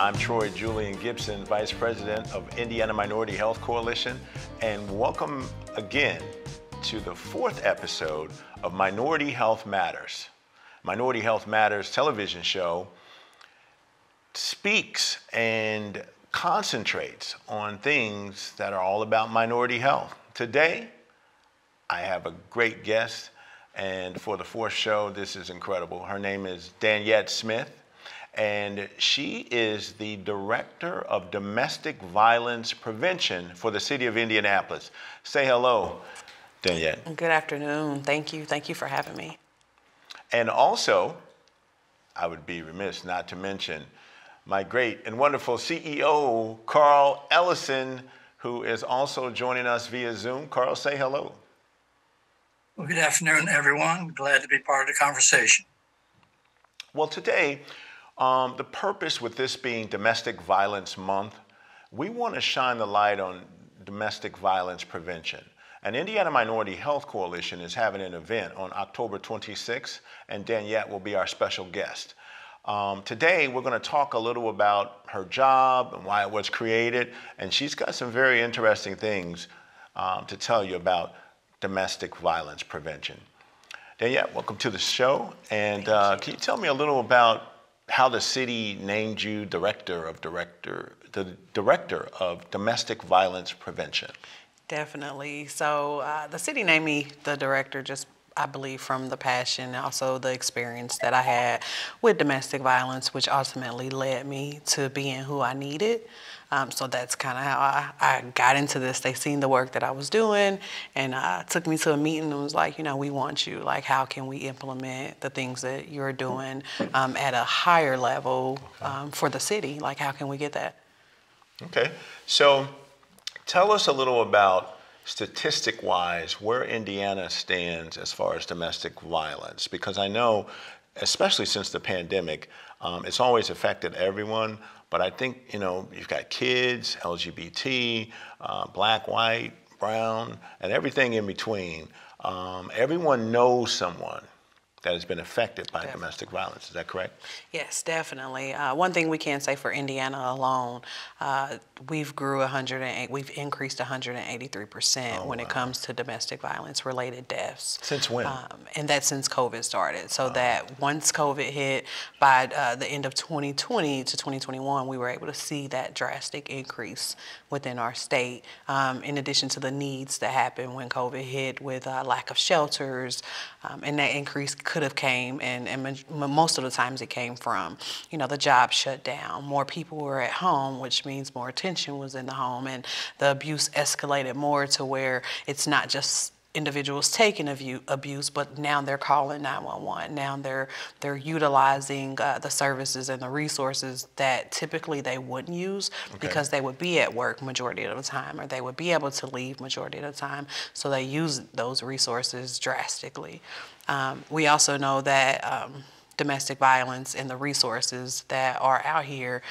I'm Troy Julian Gibson, Vice President of Indiana Minority Health Coalition, and welcome again to the fourth episode of Minority Health Matters. Minority Health Matters television show speaks and concentrates on things that are all about minority health. Today, I have a great guest, and for the fourth show, this is incredible. Her name is Daniette Smith, and she is the Director of Domestic Violence Prevention for the City of Indianapolis. Say hello, Daniette. Good afternoon. Thank you. Thank you for having me. And also, I would be remiss not to mention my great and wonderful CEO, Carl Ellison, who is also joining us via Zoom. Carl, say hello. Well, good afternoon, everyone. Glad to be part of the conversation. Well, today, the purpose with this being Domestic Violence Month, we want to shine the light on domestic violence prevention. And Indiana Minority Health Coalition is having an event on October 26th, and Daniette will be our special guest. Today, we're going to talk a little about her job and why it was created, and she's got some very interesting things to tell you about domestic violence prevention. Daniette, welcome to the show, and can you tell me a little about how the city named you the Director of Domestic Violence Prevention? Definitely. So the city named me the director just, I believe, from the passion and also the experience that I had with domestic violence, which ultimately led me to being who I needed. So that's kind of how I got into this. They seen the work that I was doing and took me to a meeting and was like, you know, we want you. Like, how can we implement the things that you're doing at a higher level for the city? Like, how can we get that? Okay. So tell us a little about, statistic-wise, where Indiana stands as far as domestic violence, because I know, especially since the pandemic, it's always affected everyone, but I think, you know, you've got kids, LGBT, black, white, brown, and everything in between. Everyone knows someone that has been affected by domestic violence. Is that correct? Yes, definitely. One thing we can say for Indiana alone, we've increased 183% when it comes to domestic violence related deaths. Since when? And that's since COVID started. So that once COVID hit, by the end of 2020 to 2021, we were able to see that drastic increase within our state, in addition to the needs that happened when COVID hit with lack of shelters, and that increase could have came, and most of the times it came from, you know, the job shut down. More people were at home, which means more attention was in the home, and the abuse escalated more to where it's not just individuals taking abuse, but now they're calling 911. Now they're utilizing the services and the resources that typically they wouldn't use because they would be at work majority of the time, or they would be able to leave majority of the time. So they use those resources drastically. We also know that domestic violence and the resources that are out here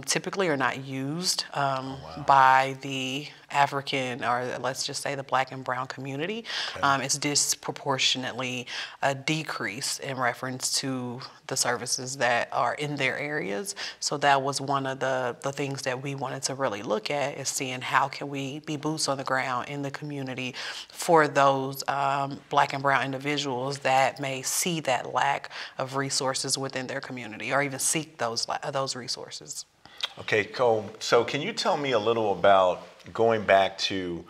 typically are not used by the African, or let's just say the black and brown community. It's disproportionately a decrease in reference to the services that are in their areas. So that was one of the things that we wanted to really look at, is seeing how can we be boots on the ground in the community for those black and brown individuals that may see that lack of resources within their community, or even seek those resources. Okay, Cole, so can you tell me a little about going back to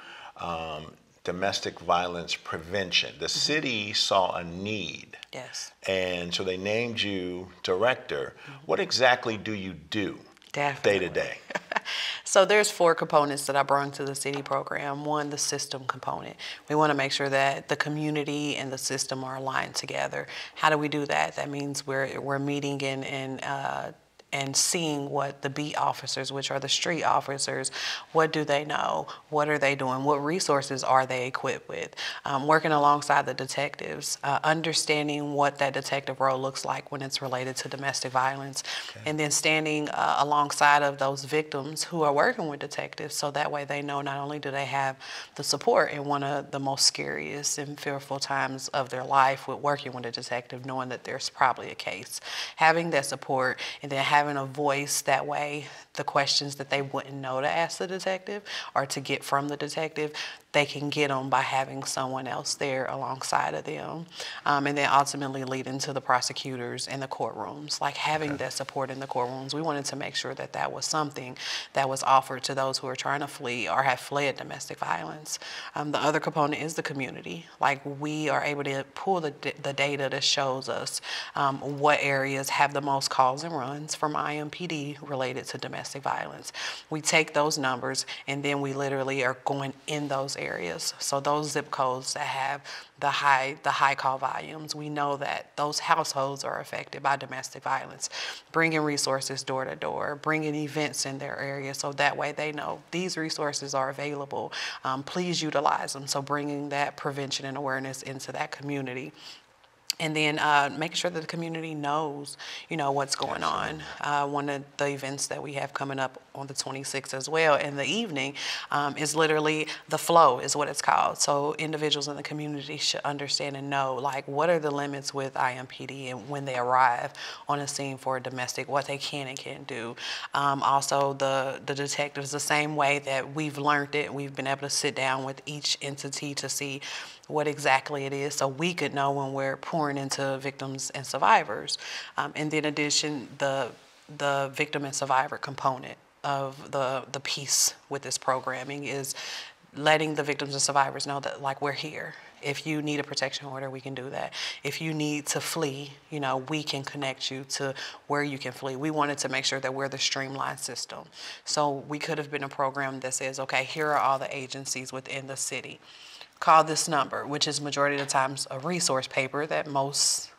domestic violence prevention? The city saw a need. Yes. And so they named you director. What exactly do you do day to day? So there's 4 components that I brought to the city program. One, the system component. We want to make sure that the community and the system are aligned together. How do we do that? That means we're meeting and seeing what the beat officers, which are the street officers, what do they know? What are they doing? What resources are they equipped with? Working alongside the detectives, understanding what that detective role looks like when it's related to domestic violence, and then standing alongside of those victims who are working with detectives, so that way they know not only do they have the support in one of the most scariest and fearful times of their life with working with a detective, knowing that there's probably a case, having that support, and then having having a voice that way, the questions that they wouldn't know to ask the detective or to get from the detective, they can get them by having someone else there alongside of them. And then ultimately leading to the prosecutors in the courtrooms, like having that support in the courtrooms. We wanted to make sure that that was something that was offered to those who are trying to flee or have fled domestic violence. The other component is the community. Like, we are able to pull the data that shows us what areas have the most calls and runs from IMPD related to domestic violence. We take those numbers and then we literally are going in those areas. So those zip codes that have the high call volumes, we know that those households are affected by domestic violence. Bringing resources door to door, bringing events in their area so that way they know these resources are available. Please utilize them. So bringing that prevention and awareness into that community. And then making sure that the community knows, what's going on. One of the events that we have coming up on the 26th as well in the evening is literally the flow is what it's called. So individuals in the community should understand and know, like, what are the limits with IMPD and when they arrive on a scene for a domestic, what they can and can't do. Also, the detectives, the same way that we've learned it, we've been able to sit down with each entity to see what exactly it is so we could know when we're pouring into victims and survivors. And then in addition, the victim and survivor component of the piece with this programming is letting the victims and survivors know that, like, we're here. If you need a protection order, we can do that. If you need to flee, we can connect you to where you can flee. We wanted to make sure that we're the streamlined system. So we could have been a program that says, okay, here are all the agencies within the city. Call this number, which is majority of the times a resource paper that most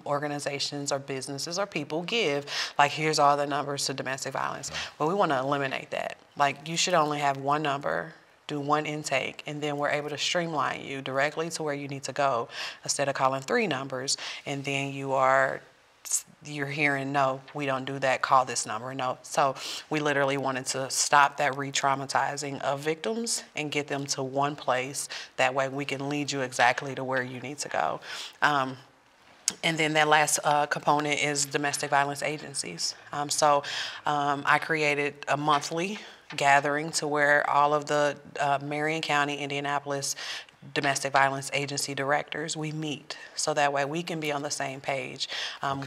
organizations or businesses or people give. Like, here's all the numbers to domestic violence. But we want to eliminate that. Like, you should only have one number, do one intake, and then we're able to streamline you directly to where you need to go instead of calling 3 numbers and then you're hearing, no, we don't do that, call this number, no. So we literally wanted to stop that re-traumatizing of victims and get them to one place. That way we can lead you exactly to where you need to go. And then that last component is domestic violence agencies. I created a monthly gathering to where all of the Marion County, Indianapolis domestic violence agency directors, we meet so that way we can be on the same page.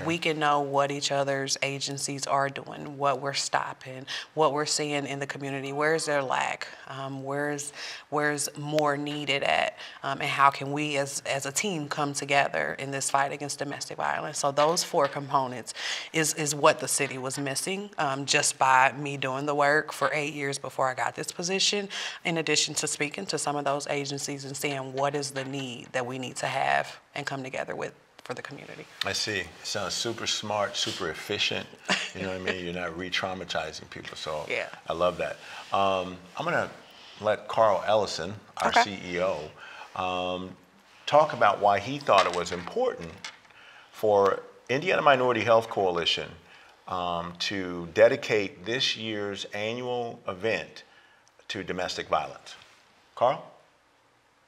We can know what each other's agencies are doing, what we're stopping, what we're seeing in the community, where's their lack, where's more needed at, and how can we as a team come together in this fight against domestic violence. So those 4 components is what the city was missing just by me doing the work for 8 years before I got this position, in addition to speaking to some of those agencies and seeing what is the need that we need to have and come together with for the community. I see. Sounds super smart, super efficient. You know what I mean? You're not re-traumatizing people. So yeah. I love that. I'm going to let Carl Ellison, our CEO, talk about why he thought it was important for Indiana Minority Health Coalition to dedicate this year's annual event to domestic violence. Carl?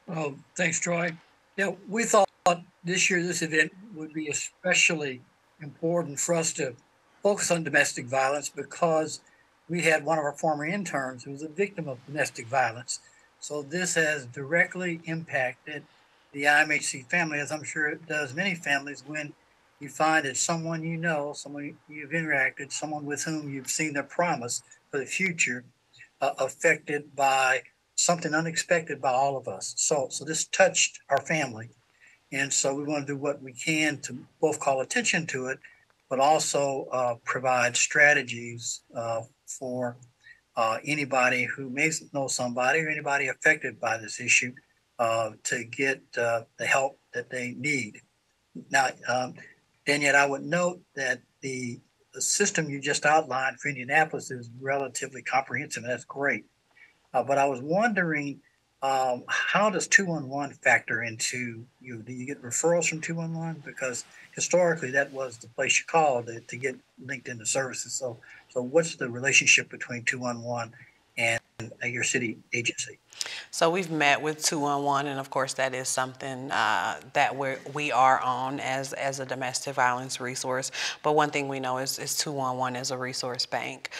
Well, thanks, Troy. Yeah, we thought this year this event would be especially important for us to focus on domestic violence because we had one of our former interns who was a victim of domestic violence. So this has directly impacted the IMHC family, as I'm sure it does many families, when you find that someone you know, someone you've interacted, someone with whom you've seen their promise for the future, affected by something unexpected by all of us. So this touched our family. And so we want to do what we can to both call attention to it, but also provide strategies for anybody who may know somebody or anybody affected by this issue to get the help that they need. Now, Danielle, I would note that the system you just outlined for Indianapolis is relatively comprehensive, and that's great. But I was wondering, how does 211 factor into you? Do you get referrals from 211? Because historically, that was the place you called to get linked into services. So what's the relationship between 211 and your city agency? So we've met with 211, and of course that is something that we are on as a domestic violence resource. But one thing we know is 211 is a resource bank,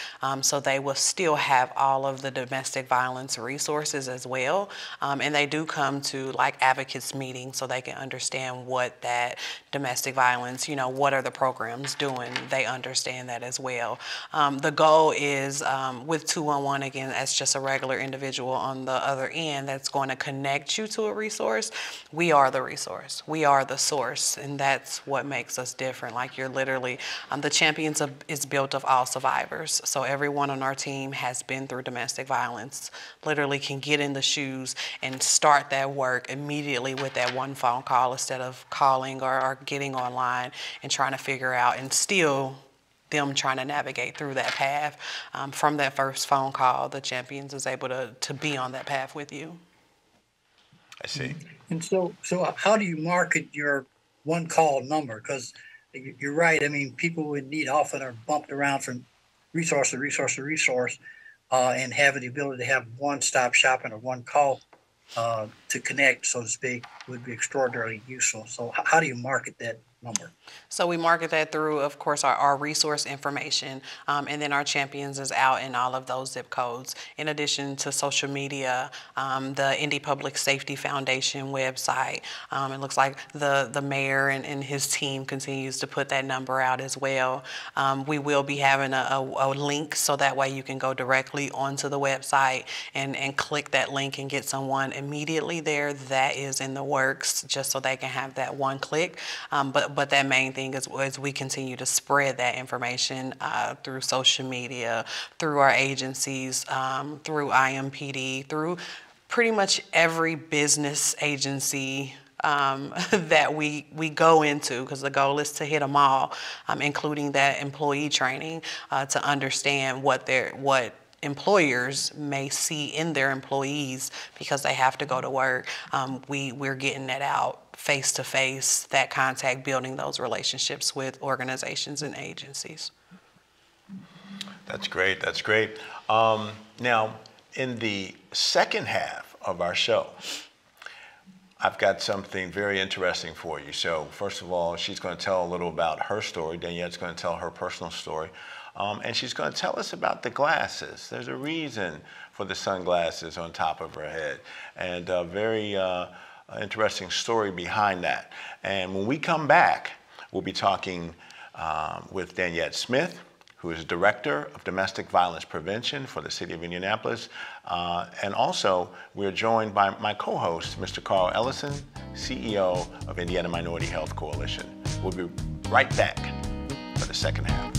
so they will still have all of the domestic violence resources as well, and they do come to like advocates meetings so they can understand what that domestic violence, what are the programs doing. They understand that as well. The goal is with 211 again, as just a regular individual on the other end that's going to connect you to a resource. We are the resource. We are the source, and that's what makes us different. Like you're literally, the Champions is built of all survivors. So everyone on our team has been through domestic violence, literally can get in the shoes and start that work immediately with that one phone call instead of calling or getting online and trying to figure out and still them trying to navigate through that path. From that first phone call, the Champions is able to be on that path with you. I see. And so how do you market your one call number? Because you're right. I mean, people would need often are bumped around from resource to resource to resource, and having the ability to have one-stop shopping or one call to connect, so to speak, would be extraordinarily useful. So how do you market that number? So we market that through, of course, our resource information, and then our Champions is out in all of those zip codes. In addition to social media, the Indy Public Safety Foundation website, it looks like the mayor and his team continues to put that number out as well. We will be having a link so that way you can go directly onto the website and click that link and get someone immediately there. That is in the works, just so they can have that one click. But that main thing is as we continue to spread that information through social media, through our agencies, through IMPD, through pretty much every business agency that we go into, because the goal is to hit them all, including that employee training, to understand what employers may see in their employees because they have to go to work. We're getting that out face to face, that contact, building those relationships with organizations and agencies. That's great. That's great. Now, in the second half of our show, I've got something very interesting for you. So first of all, she's going to tell a little about her story. Daniette's going to tell her personal story. And she's going to tell us about the glasses. There's a reason for the sunglasses on top of her head, and a very interesting story behind that. And when we come back, we'll be talking with Daniette Smith, who is Director of Domestic Violence Prevention for the City of Indianapolis. And also, we're joined by my co-host, Mr. Carl Ellison, CEO of Indiana Minority Health Coalition. We'll be right back for the second half.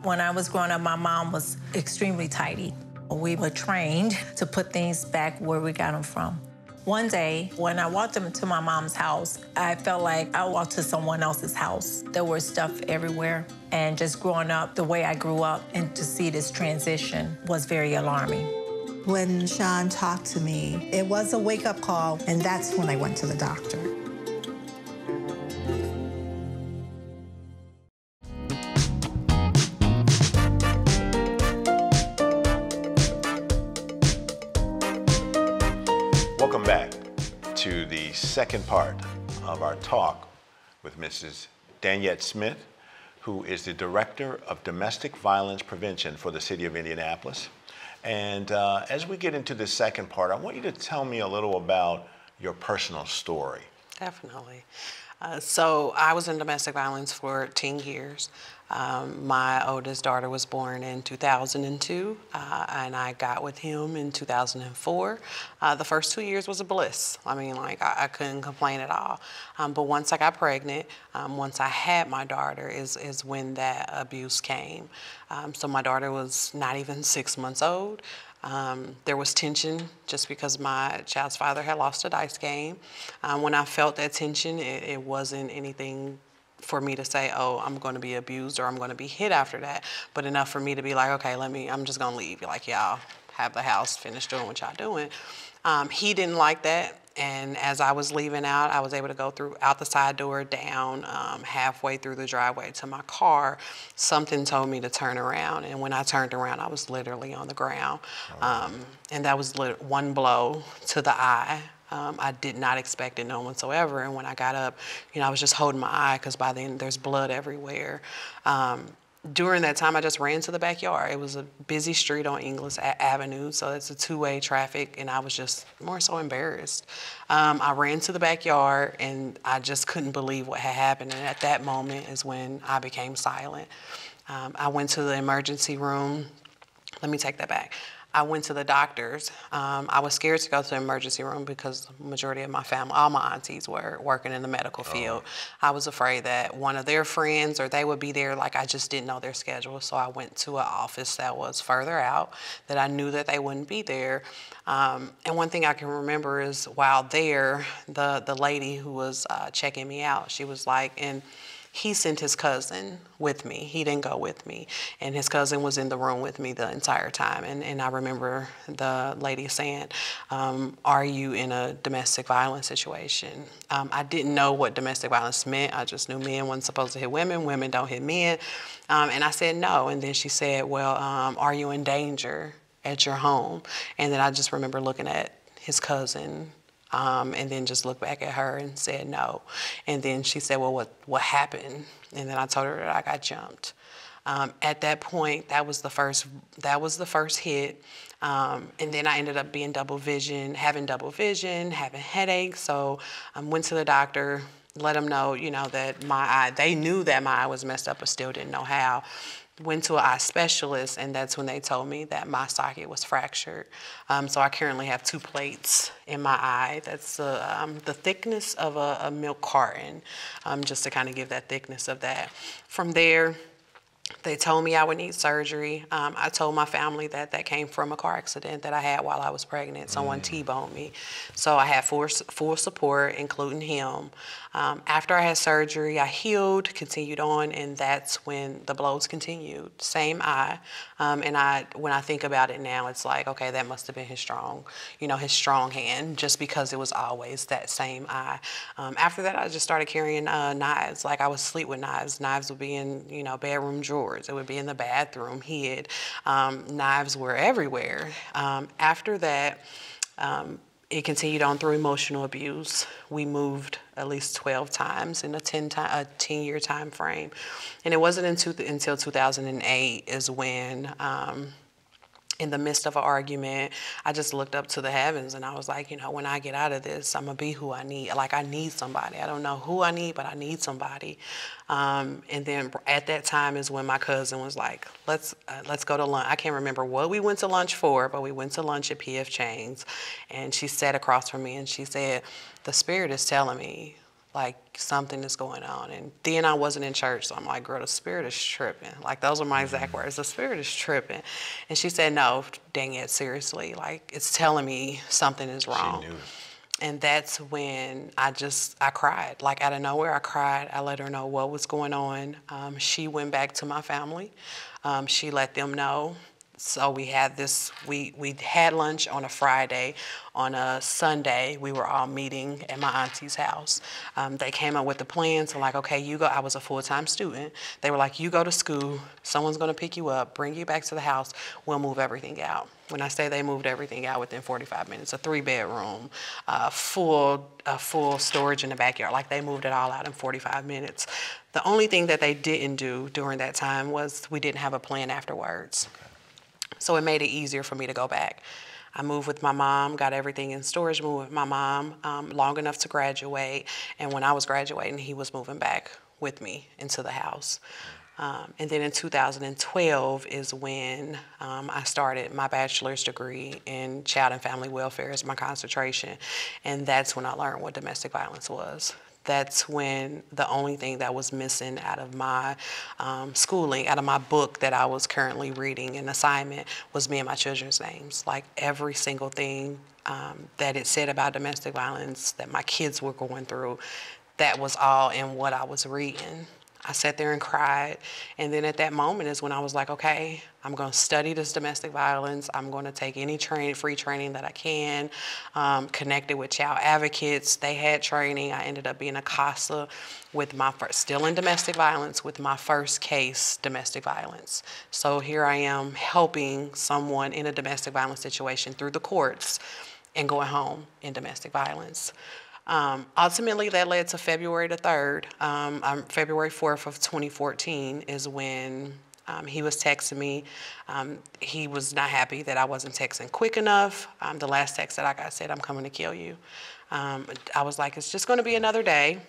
When I was growing up, my mom was extremely tidy. We were trained to put things back where we got them from. One day, when I walked into my mom's house, I felt like I walked to someone else's house. There was stuff everywhere. And just growing up the way I grew up, and to see this transition was very alarming. When Sean talked to me, it was a wake-up call, and that's when I went to the doctor. Welcome back to the second part of our talk with Mrs. Daniette Smith, who is the Director of Domestic Violence Prevention for the City of Indianapolis. And as we get into the second part, I want you to tell me a little about your personal story. Definitely. So I was in domestic violence for 10 years. My oldest daughter was born in 2002, and I got with him in 2004. The first 2 years was a bliss. I mean, like, I couldn't complain at all. But once I got pregnant, once I had my daughter is when that abuse came. So my daughter was not even 6 months old. There was tension just because my child's father had lost a dice game. When I felt that tension, it wasn't anything for me to say, oh, I'm going to be abused or I'm going to be hit after that, but enough for me to be like, okay, I'm just going to leave. Like, y'all have the house, finish doing what y'all doing. He didn't like that. And as I was leaving out, I was able to go out the side door, down, halfway through the driveway to my car. Something told me to turn around. And when I turned around, I was literally on the ground. And that was one blow to the eye. I did not expect it, none whatsoever. And when I got up, I was just holding my eye because by then there's blood everywhere. During that time, I just ran to the backyard. It was a busy street on Inglis Avenue, so it's a two-way traffic, and I was just more so embarrassed. I ran to the backyard, and I just couldn't believe what had happened, and at that moment is when I became silent. I went to the emergency room. Let me take that back. I went to the doctors. I was scared to go to the emergency room because the majority of my family, all my aunties were working in the medical field. I was afraid that one of their friends or they would be there, like I just didn't know their schedule. So I went to an office that was further out that I knew that they wouldn't be there. And one thing I can remember is while there, the lady who was checking me out, she was like, and he sent his cousin with me. He didn't go with me. And his cousin was in the room with me the entire time. And I remember the lady saying, are you in a domestic violence situation? I didn't know what domestic violence meant. I just knew men weren't supposed to hit women. Women don't hit men. And I said no. And then she said, well, are you in danger at your home? And then I just remember looking at his cousin, and then just looked back at her and said no. And then she said, well, what happened? And then I told her that I got jumped. At that point, that was the first hit. And then I ended up being having double vision, having headaches. So I went to the doctor, let them know, that my eye, they knew that my eye was messed up, but still didn't know how. Went to an eye specialist, and that's when they told me that my socket was fractured. So I currently have 2 plates in my eye. That's the thickness of a milk carton, just to kind of give that thickness of that. From there, they told me I would need surgery. I told my family that came from a car accident that I had while I was pregnant. Someone T-boned me. So I had full support, including him. After I had surgery, I healed, continued on, and that's when the blows continued. Same eye. And when I think about it now, it's like, okay, that must have been his strong hand, just because it was always that same eye. After that, I just started carrying knives. Like I would sleep with knives. Knives would be in, bedroom drawers. It would be in the bathroom, hid. Knives were everywhere. After that, it continued on through emotional abuse. We moved at least 12 times in a 10-year time frame. And it wasn't until 2008 is when, in the midst of an argument, I just looked up to the heavens and I was like, when I get out of this, I'm gonna be who I need. Like I need somebody. I don't know who I need, but I need somebody. And then at that time is when my cousin was like, let's go to lunch. I can't remember what we went to lunch for, but we went to lunch at P.F. Chang's, and she sat across from me and she said, the Spirit is telling me like something is going on. And then I wasn't in church, so I'm like, girl, the Spirit is tripping. Like those are my exact words, the Spirit is tripping. And she said, no, dang it, seriously, like it's telling me something is wrong. She knew. And that's when I cried. Like out of nowhere, I cried. I let her know what was going on. She went back to my family. She let them know. So we had we had lunch on a Friday. On a Sunday, we were all meeting at my auntie's house. They came up with the plan. So like, okay, you go. I was a full-time student. They were like, you go to school. Someone's going to pick you up, bring you back to the house. We'll move everything out. When I say they moved everything out within 45 minutes, a 3-bedroom, full storage in the backyard. Like they moved it all out in 45 minutes. The only thing that they didn't do during that time was we didn't have a plan afterwards. Okay. So it made it easier for me to go back. I moved with my mom, got everything in storage, moved with my mom long enough to graduate. And when I was graduating, he was moving back with me into the house. And then in 2012 is when I started my bachelor's degree in child and family welfare as my concentration. And that's when I learned what domestic violence was. That's when the only thing that was missing out of my schooling, out of my book that I was currently reading, an assignment, was me and my children's names. Like every single thing that it said about domestic violence that my kids were going through, that was all in what I was reading. I sat there and cried. And then at that moment is when I was like, okay, I'm going to study this domestic violence. I'm going to take any free training that I can. Connected with child advocates. They had training. I ended up being a CASA with my first, still in domestic violence, with my first case, domestic violence. So here I am helping someone in a domestic violence situation through the courts and going home in domestic violence. Ultimately, that led to February the 3rd. February 4th of 2014 is when he was texting me. He was not happy that I wasn't texting quick enough. The last text that I got said, "I'm coming to kill you." I was like, it's just going to be another day.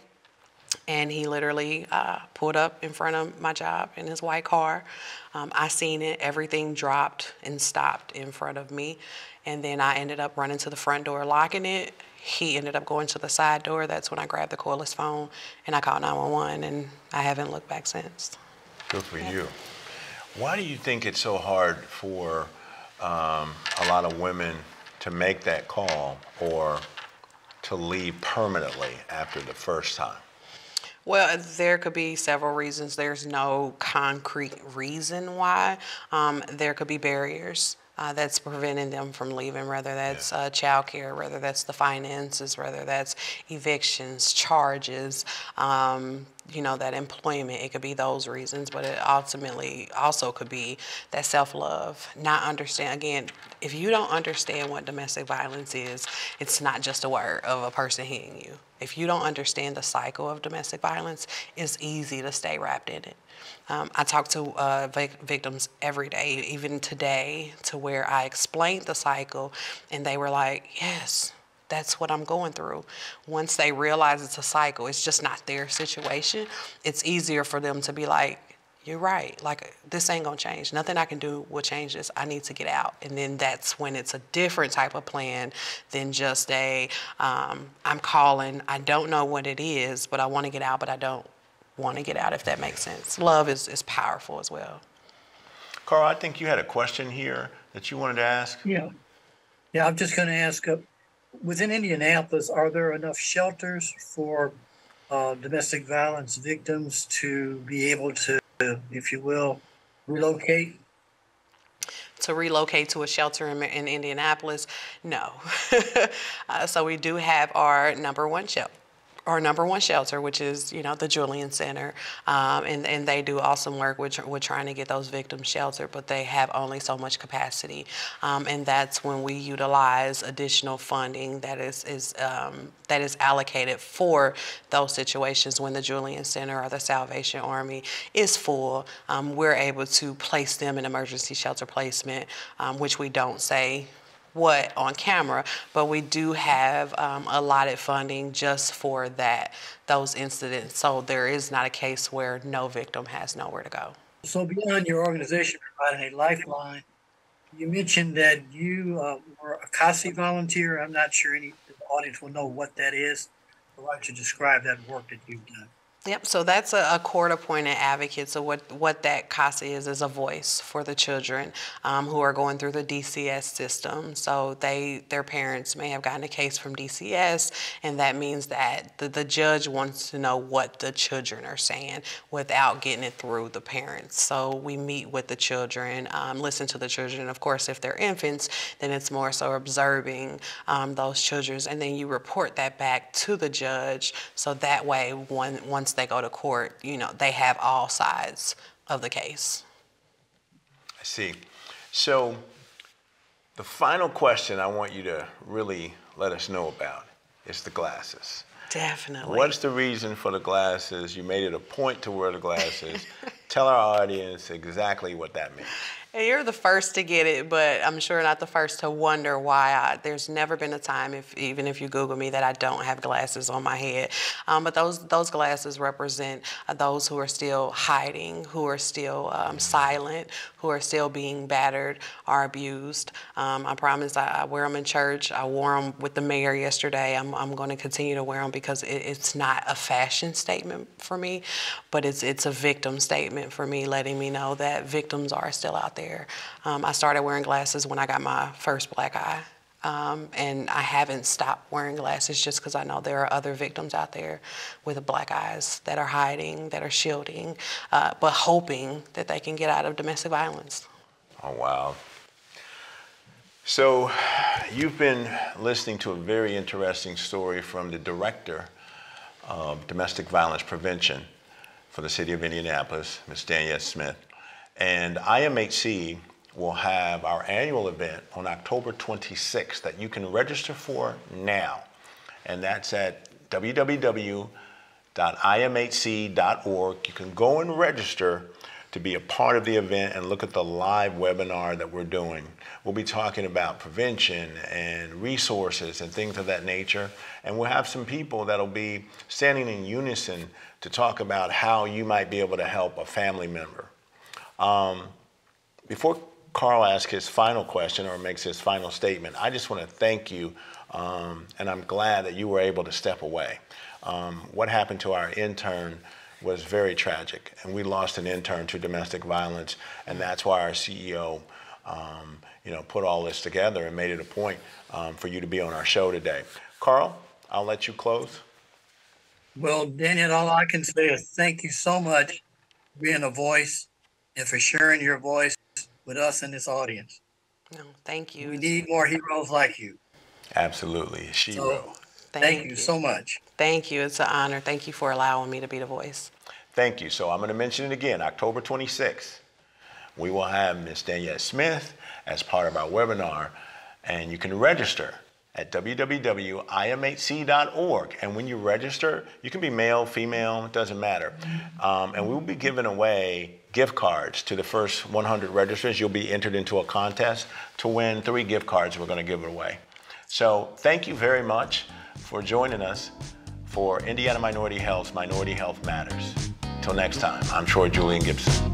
And he literally pulled up in front of my job in his white car. I seen it. Everything dropped and stopped in front of me. And then I ended up running to the front door, locking it. He ended up going to the side door. That's when I grabbed the cordless phone and I called 911, and I haven't looked back since. Good for you. Why do you think it's so hard for a lot of women to make that call or to leave permanently after the first time? Well, there could be several reasons. There's no concrete reason why. There could be barriers that's preventing them from leaving, whether that's child care, whether that's the finances, whether that's evictions, charges, that employment. It could be those reasons, but it ultimately also could be that self-love, not understand. Again, if you don't understand what domestic violence is, it's not just a word of a person hitting you. If you don't understand the cycle of domestic violence, it's easy to stay wrapped in it. I talk to victims every day, even today, to where I explained the cycle, and they were like, yes, that's what I'm going through. Once they realize it's a cycle, it's just not their situation, it's easier for them to be like, you're right, like, this ain't gonna change. Nothing I can do will change this. I need to get out. And then that's when it's a different type of plan than just I'm calling, I don't know what it is, but I wanna get out, but I don't want to get out, if that makes sense. Love is powerful as well. Carl, I think you had a question here that you wanted to ask. Yeah, I'm just going to ask, within Indianapolis, are there enough shelters for domestic violence victims to be able to, if you will, relocate? To relocate to a shelter in Indianapolis? No. So we do have our number one shelter, which is, the Julian Center, and they do awesome work with trying to get those victims sheltered, but they have only so much capacity, and that's when we utilize additional funding that is allocated for those situations. When the Julian Center or the Salvation Army is full, we're able to place them in emergency shelter placement, which we don't say what on camera, but we do have allotted funding just for those incidents. So there is not a case where no victim has nowhere to go. So beyond your organization providing a lifeline, you mentioned that you were a CASI volunteer. I'm not sure any of the audience will know what that is. So why don't you describe that work that you've done? Yep, so that's a court-appointed advocate. So what that CASA is a voice for the children who are going through the DCS system. So their parents may have gotten a case from DCS, and that means that the judge wants to know what the children are saying without getting it through the parents. So we meet with the children, listen to the children. Of course, if they're infants, then it's more so observing those children, and then you report that back to the judge. So that way, once they go to court, they have all sides of the case. I see. So the final question I want you to really let us know about is the glasses. Definitely. What's the reason for the glasses? You made it a point to wear the glasses. Tell our audience exactly what that means. You're the first to get it, but I'm sure not the first to wonder why. There's never been a time, even if you Google me, that I don't have glasses on my head. But those glasses represent those who are still hiding, who are still silent, who are still being battered or abused. I promise I wear them in church. I wore them with the mayor yesterday. I'm going to continue to wear them because it's not a fashion statement for me, but it's a victim statement for me, letting me know that victims are still out there. I started wearing glasses when I got my first black eye. And I haven't stopped wearing glasses just because I know there are other victims out there with black eyes that are hiding, that are shielding, but hoping that they can get out of domestic violence. Oh, wow. So you've been listening to a very interesting story from the director of domestic violence prevention for the city of Indianapolis, Ms. Danielle Smith. And IMHC will have our annual event on October 26th that you can register for now. And that's at www.imhc.org. You can go and register to be a part of the event and look at the live webinar that we're doing. We'll be talking about prevention and resources and things of that nature. And we'll have some people that'll be standing in unison to talk about how you might be able to help a family member. Before Carl asks his final question or makes his final statement, I just want to thank you, and I'm glad that you were able to step away. What happened to our intern was very tragic, and we lost an intern to domestic violence, and that's why our CEO put all this together and made it a point for you to be on our show today. Carl, I'll let you close. Well, Daniel, all I can say is thank you so much for being a voice and for sharing your voice with us in this audience. No, thank you. We need more heroes like you. Absolutely, So, thank you so much. Thank you. It's an honor. Thank you for allowing me to be the voice. Thank you. So I'm going to mention it again, October 26th. We will have Ms. Danielle Smith as part of our webinar, and you can register at www.imhc.org. And when you register, you can be male, female, it doesn't matter. And we will be giving away gift cards to the first 100 registrants. You'll be entered into a contest to win 3 gift cards. We're going to give it away. So thank you very much for joining us for Indiana Minority Health's Minority Health Matters. Until next time, I'm Troy Julian Gibson.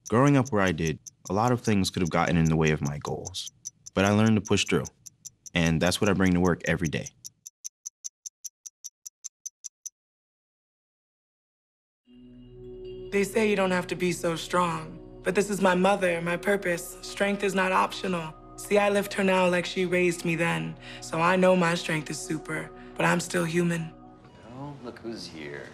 Growing up where I did, a lot of things could have gotten in the way of my goals, but I learned to push through, and that's what I bring to work every day. They say you don't have to be so strong, but this is my mother, my purpose. Strength is not optional. See, I lift her now like she raised me then, so I know my strength is super, but I'm still human. Oh, look who's here.